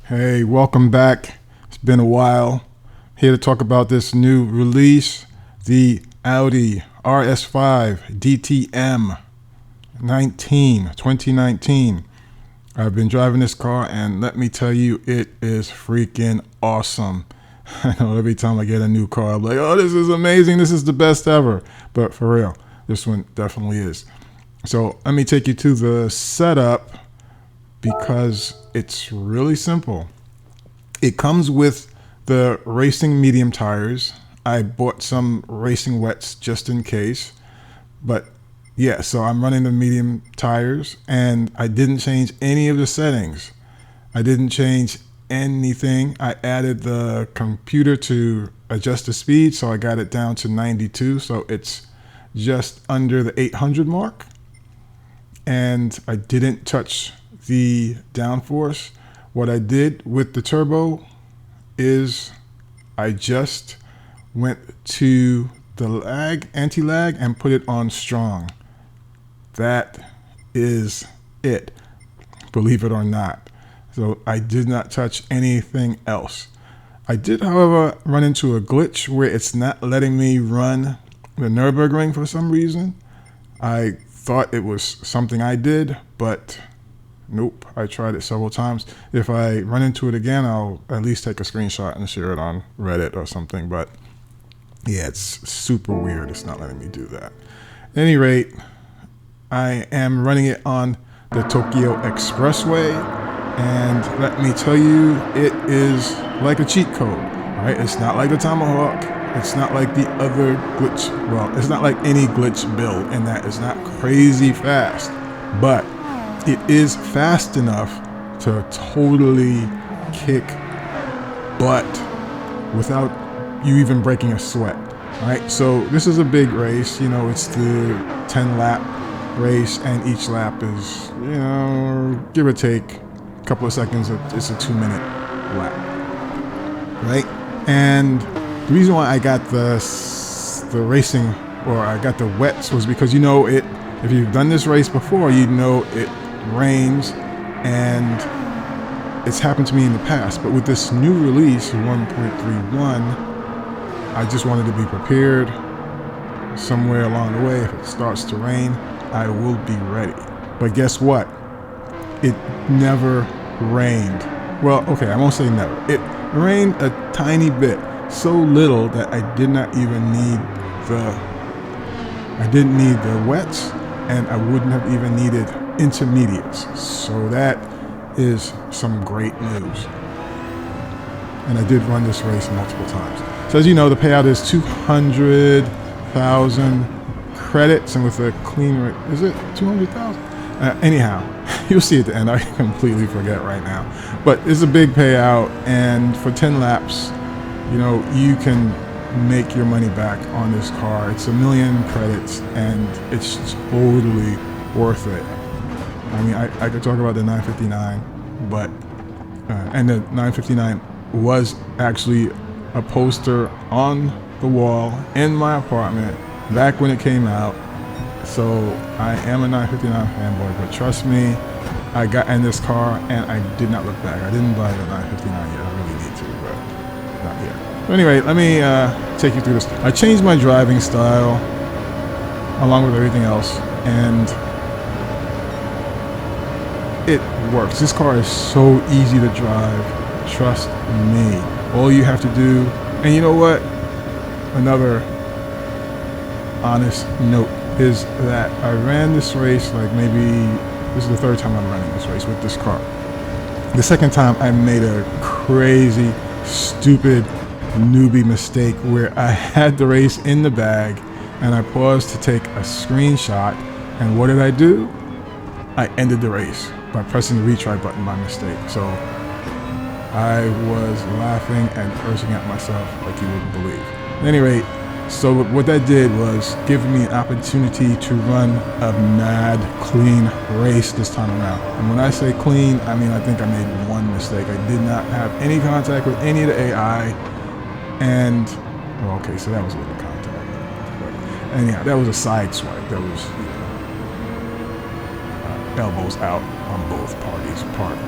Hey, welcome back. It's been a while. Here to talk about this new release, the Audi RS5 DTM 2019. I've been driving this car and let me tell you, it is freaking awesome. I know every time I get a new car, I'm like, oh, this is amazing. This is the best ever. But for real, this one definitely is. So let me take you to the setup because it's really simple. It comes with the racing medium tires. I bought some racing wets just in case. But yeah, so I'm running the medium tires and I didn't change any of the settings. I didn't change anything. I added the computer to adjust the speed, so I got it down to 92, so it's just under the 800 mark. And I didn't touch the downforce. What I did with the turbo is I just went to the anti-lag and put it on strong. That is it, believe it or not. So I did not touch anything else. I did, however, run into a glitch where it's not letting me run the Nürburgring for some reason. I thought it was something I did, but nope. I tried it several times. If I run into it again, I'll at least take a screenshot and share it on Reddit or something. But yeah, it's super weird. It's not letting me do that. At any rate, I am running it on the Tokyo Expressway. And let me tell you, it is like a cheat code, right? It's not like the Tomahawk. It's not like the other glitch. Well, it's not like any glitch build in that it's not crazy fast, but it is fast enough to totally kick butt without you even breaking a sweat, right? So this is a big race. You know, it's the 10-lap race, and each lap is, you know, give or take a couple of seconds. It's a 2-minute lap, right? And the reason why I got the racing, or I got the wets, was because, you know, it. If you've done this race before, you know it rains, and it's happened to me in the past. But with this new release 1.31, I just wanted to be prepared. Somewhere along the way, if it starts to rain, I will be ready. But guess what? It never rained. Well, okay, I won't say never. It rained a tiny bit, so little that I did not even need the wets, and I wouldn't have even needed intermediates. So that is some great news. And I did run this race multiple times. So as you know, the payout is 200,000 credits, and with a clean rate, is it 200,000? Anyhow, you'll see at the end. I completely forget right now. But it's a big payout, and for 10 laps, you know, you can make your money back on this car. It's 1 million credits, and it's totally worth it. I mean, I could talk about the 959, but and the 959 was actually a poster on the wall in my apartment back when it came out. So I am a 959 fanboy, but trust me, I got in this car and I did not look back. I didn't buy the 959 yet. I really need to, but not yet. But anyway, let me take you through this. I changed my driving style along with everything else, and it works. This car is so easy to drive. Trust me. All you have to do, and you know what? Another honest note is that I ran this race, like, maybe this is the third time I'm running this race with this car. The second time I made a crazy, stupid, newbie mistake where I had the race in the bag and I paused to take a screenshot, and what did I do? I ended the race by pressing the retry button by mistake. So I was laughing and cursing at myself like you wouldn't believe. At any rate, so what that did was give me an opportunity to run a mad clean race this time around. And when I say clean, I mean I think I made one mistake. I did not have any contact with any of the AI, and well, okay, so that was a little contact. But anyhow, that was a side swipe. That was, you know, elbows out on both parties' part.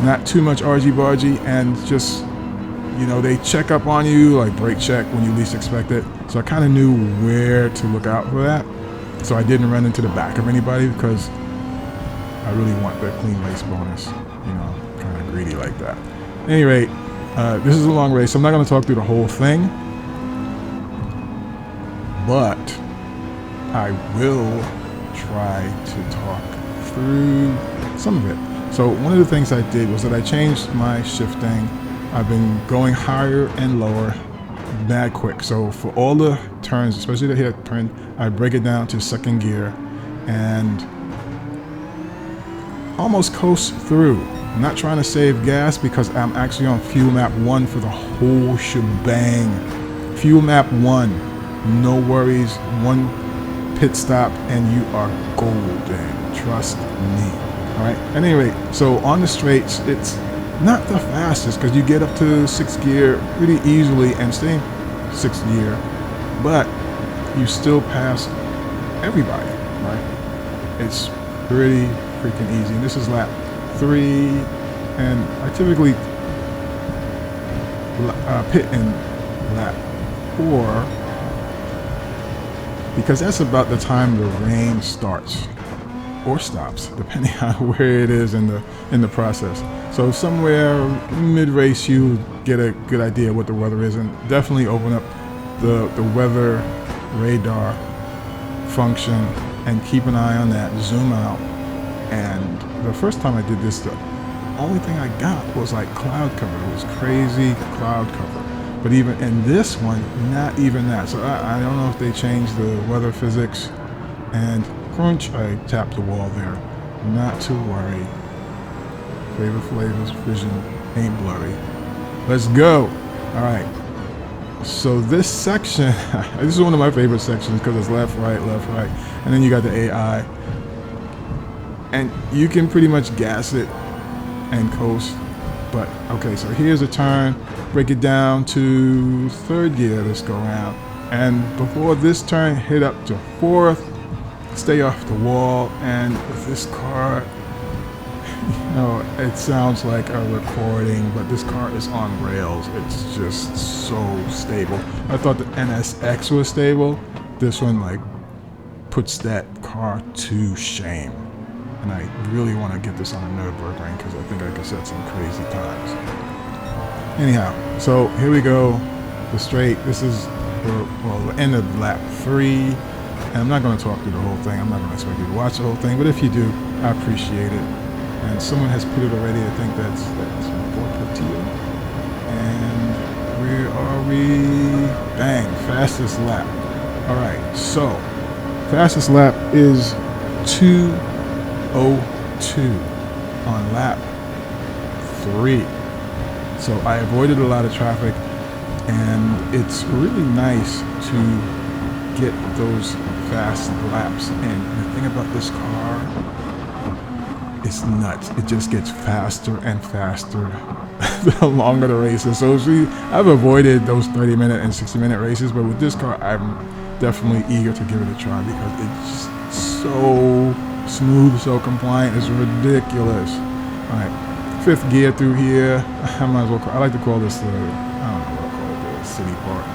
not too much argy-bargy, and just, you know, they check up on you, like brake check when you least expect it. So I kind of knew where to look out for that. So I didn't run into the back of anybody because I really want the clean race bonus, you know, kind of greedy like that. At any rate, this is a long race, so I'm not going to talk through the whole thing, but I will try to talk through some of it. So one of the things I did was that I changed my shifting. I've been going higher and lower mad quick. So for all the turns, especially the hit turn, I break it down to second gear and almost coast through. I'm not trying to save gas because I'm actually on fuel map 1 for the whole shebang. Fuel map 1, no worries, 1 pit stop and you are golden, trust me. All right, at any rate, so on the straights, it's not the fastest because you get up to 6th gear pretty easily and stay 6th gear, but you still pass everybody, right? It's pretty freaking easy. And this is lap 3, and I typically pit in lap 4 because that's about the time the rain starts or stops, depending on where it is in the process. So somewhere mid-race you get a good idea what the weather is, and definitely open up the weather radar function and keep an eye on that, zoom out. And the first time I did this, the only thing I got was like cloud cover. It was crazy cloud cover. But even in this one, not even that. So I don't know if they changed the weather physics. And crunch, I tapped the wall there. Not to worry. Flavor Flavor's vision ain't blurry. Let's go. All right. So this section, this is one of my favorite sections because it's left, right, and then you got the AI. And you can pretty much gas it and coast. But okay, so here's a turn. Break it down to 3rd gear this go around. And before this turn, hit up to 4th. Stay off the wall. And with this car, you know, it sounds like a recording, but this car is on rails. It's just so stable. I thought the NSX was stable. This one like puts that car to shame. And I really want to get this on a Nürburgring because I think I can set some crazy times. Anyhow, so here we go. The straight. This is the end of lap 3. And I'm not going to talk through the whole thing. I'm not going to expect you to watch the whole thing. But if you do, I appreciate it. And someone has put it already. I think that's my boy Portillo. And where are we? Bang. Fastest lap. All right. So fastest lap is 2:02 on lap 3. So I avoided a lot of traffic, and it's really nice to get those fast laps. And the thing about this car, it's nuts. It just gets faster and faster the longer the race is. So see, I've avoided those 30-minute and 60-minute races, but with this car, I'm definitely eager to give it a try because it's just so smooth, so compliant. It's ridiculous. All right, 5th gear through here. I might as well I like to call this the, I don't know what I call it, the city part.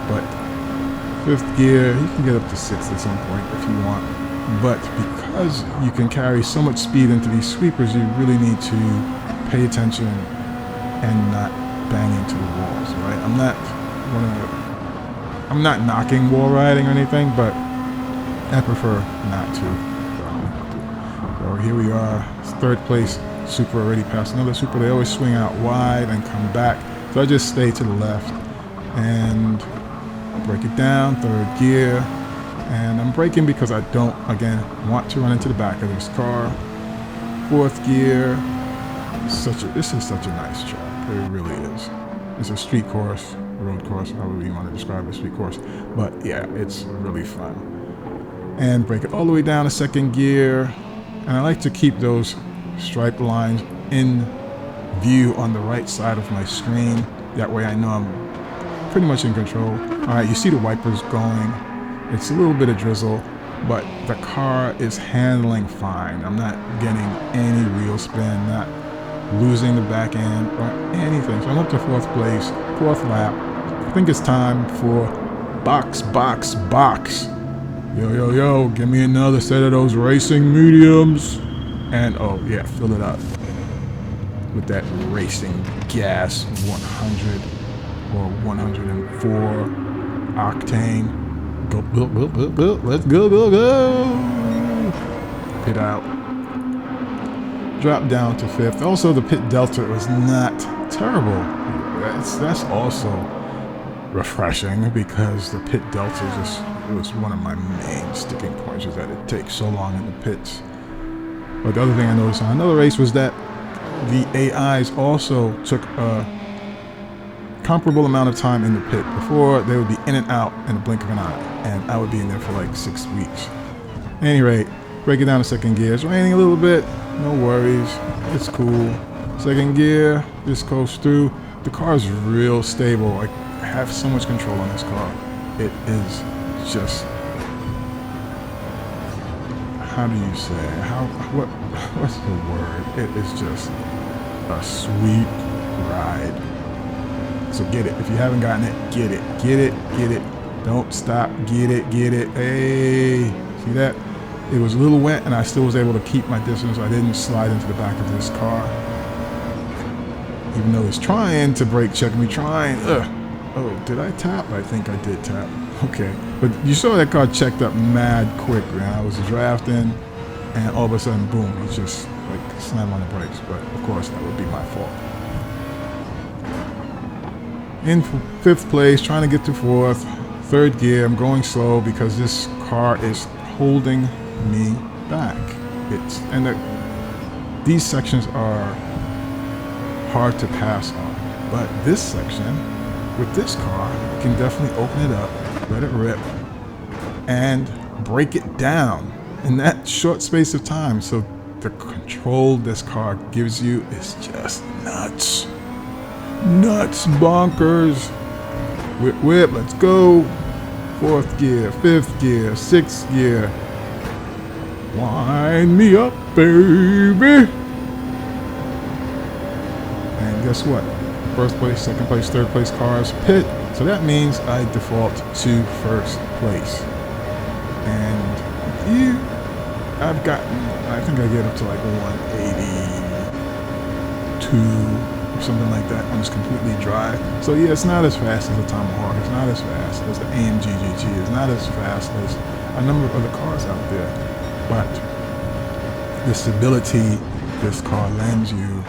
But 5th gear, you can get up to 6th at some point if you want. But because you can carry so much speed into these sweepers, you really need to pay attention and not bang into the walls, right? I'm not knocking wall riding or anything, but I prefer not to. So here we are, 3rd place. Super already passed another super. They always swing out wide and come back. So I just stay to the left and break it down, 3rd gear. And I'm braking because I don't, again, want to run into the back of this car. 4th gear. This is such a nice track. It really is. It's a street course, road course, however you want to describe a street course. But yeah, it's really fun. And break it all the way down to 2nd gear. And I like to keep those striped lines in view on the right side of my screen. That way I know I'm pretty much in control. All right, you see the wipers going. It's a little bit of drizzle, but the car is handling fine. I'm not getting any wheel spin, not losing the back end or anything. So I'm up to 4th place, 4th lap. I think it's time for box. Yo, give me another set of those racing mediums. And oh yeah, fill it up with that racing gas 100 or 104 octane. Go, let's go. Pit out. Drop down to 5th. Also, the pit delta was not terrible. That's also refreshing because the pit delta it was one of my main sticking points, is that it takes so long in the pits. But the other thing I noticed on another race was that the AIs also took a comparable amount of time in the pit. Before, they would be in and out in a blink of an eye, and I would be in there for like 6 weeks. At any rate, break it down to 2nd gear. It's raining a little bit, no worries, it's cool. 2nd gear, just coast through. The car is real stable. I have so much control on this car. It is just, how do you say, what's the word? It is just a sweet ride. So get it. If you haven't gotten it, get it. Don't stop. Get it. Hey, see that? It was a little wet and I still was able to keep my distance. I didn't slide into the back of this car. Even though he's trying to brake check me, Oh, did I tap? I think I did tap. Okay. But you saw that car checked up mad quick, man. I was drafting and all of a sudden, boom, he just like slammed on the brakes. But of course, that would be my fault. In 5th place, trying to get to 4th. 3rd gear, I'm going slow because this car is holding me back. These sections are hard to pass on. But this section, with this car, you can definitely open it up, let it rip, and break it down in that short space of time. So the control this car gives you is just nuts. Bonkers. Whip, let's go. 4th gear, 5th gear, 6th gear. Wind me up, baby. And guess what? 1st place, 2nd place, 3rd place cars pit. So that means I default to 1st place. And I think I get up to like 182. Or something like that when it's completely dry. So yeah, it's not as fast as the Tomahawk. It's not as fast as the AMG GT. It's not as fast as a number of other cars out there. But the stability this car lends you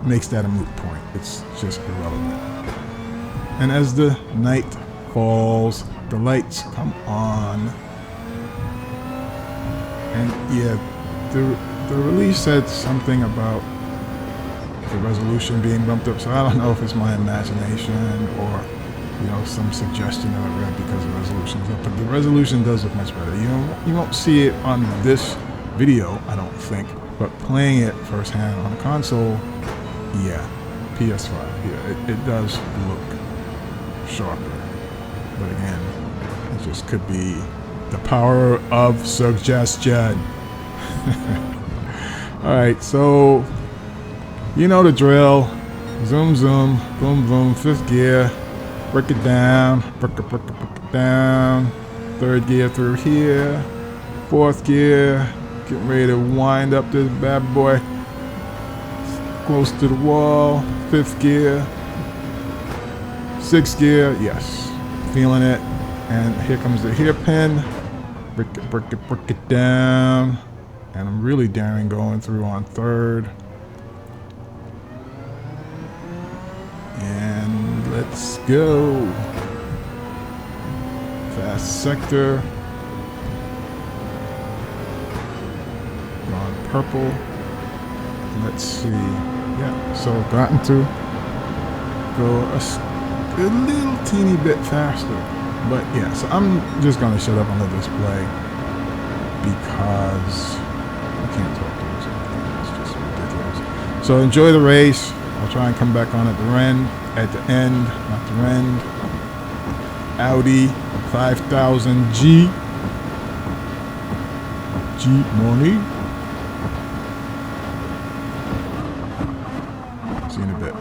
makes that a moot point. It's just irrelevant. And as the night falls, the lights come on. And yeah, the release said something about the resolution being bumped up, so I don't know if it's my imagination or some suggestion that I read because the resolution is up, but the resolution does look much better. You won't see it on this video, I don't think, but playing it firsthand on a console, yeah, PS5, yeah, it does look sharper. But again, it just could be the power of suggestion. Alright, so you know the drill. Zoom, boom, boom, 5th gear. Break it down. Break it down. 3rd gear through here. 4th gear. Getting ready to wind up this bad boy. Close to the wall. 5th gear. 6th gear. Yes. Feeling it. And here comes the hairpin. Break it down. And I'm really daring going through on 3rd. And let's go. Fast sector. On purple. Let's see. Yeah, so gotten to go a little teeny bit faster. But yeah, so I'm just gonna shut up on the display because I can't talk to this. It's just ridiculous. So enjoy the race. I'll try and come back on at the end, not the end. Audi 5000G. Jeep money. See you in a bit.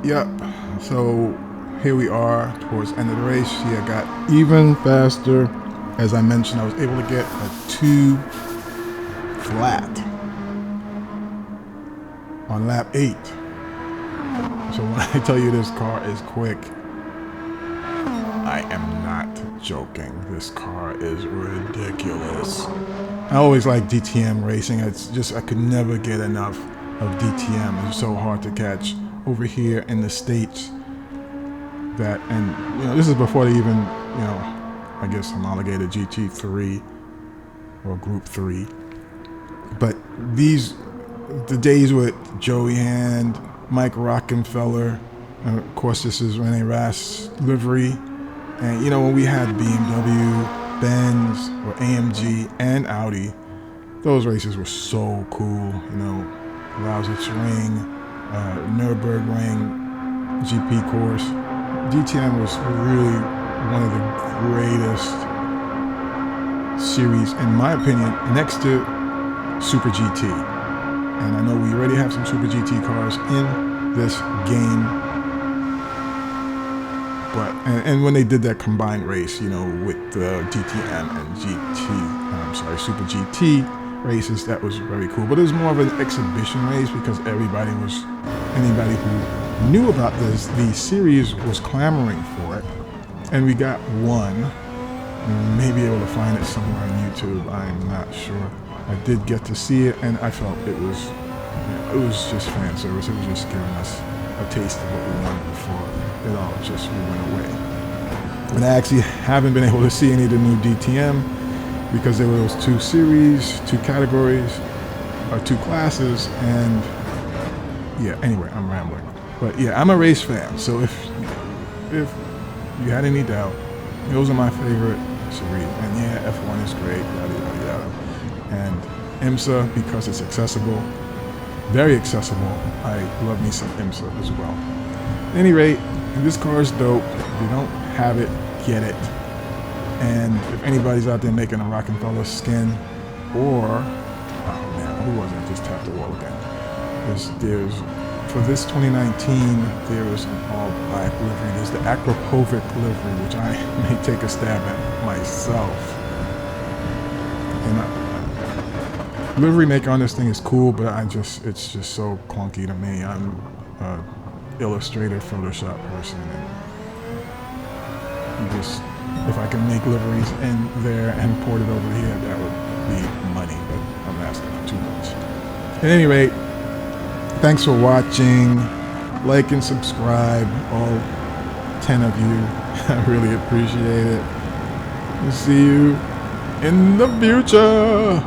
Yep. So here we are towards the end of the race. See, I got even faster. As I mentioned, I was able to get a 2 flat on lap 8. So when I tell you this car is quick, I am not joking. This car is ridiculous. I always like DTM racing. It's just, I could never get enough of DTM. It's so hard to catch over here in the States. that, and this is before they even, I guess homologated GT3 or Group 3. But the days with Joey Hand, Mike Rockenfeller, and of course this is Rene Rast livery, and when we had BMW, Benz, or AMG, and Audi, those races were so cool. Lausitz Ring, Nürburgring, GP course. DTM was really one of the greatest series, in my opinion, next to Super GT. And I know we already have some Super GT cars in this game. But and when they did that combined race, with the DTM and Super GT races, that was very cool. But it was more of an exhibition race because anybody who knew about the series was clamoring for it. And we got one. May be able to find it somewhere on YouTube. I'm not sure. I did get to see it, and I felt it was just fan service. It was just giving us a taste of what we wanted before it all just went away. And I actually haven't been able to see any of the new DTM because there were those two series, two categories, or two classes, and yeah. Anyway, I'm rambling, but yeah, I'm a race fan. So if you had any doubt, those are my favorite series. And yeah, F1 is great, yada yada yada. And IMSA, because it's accessible, very accessible. I love me some IMSA as well. At any rate, this car is dope. If you don't have it, get it. And if anybody's out there making a Rockefeller skin, or oh man, who was it? I just tapped the wall again. There's for this 2019, there is an all-black livery. There's the Akrapovic livery, which I may take a stab at myself. And livery maker on this thing is cool, but it's just so clunky to me. I'm an Illustrator, Photoshop person, and if I can make liveries in there and port it over here, that would be money, but I'm asking for too much. At any rate, thanks for watching. Like and subscribe, all 10 of you. I really appreciate it. We'll see you in the future.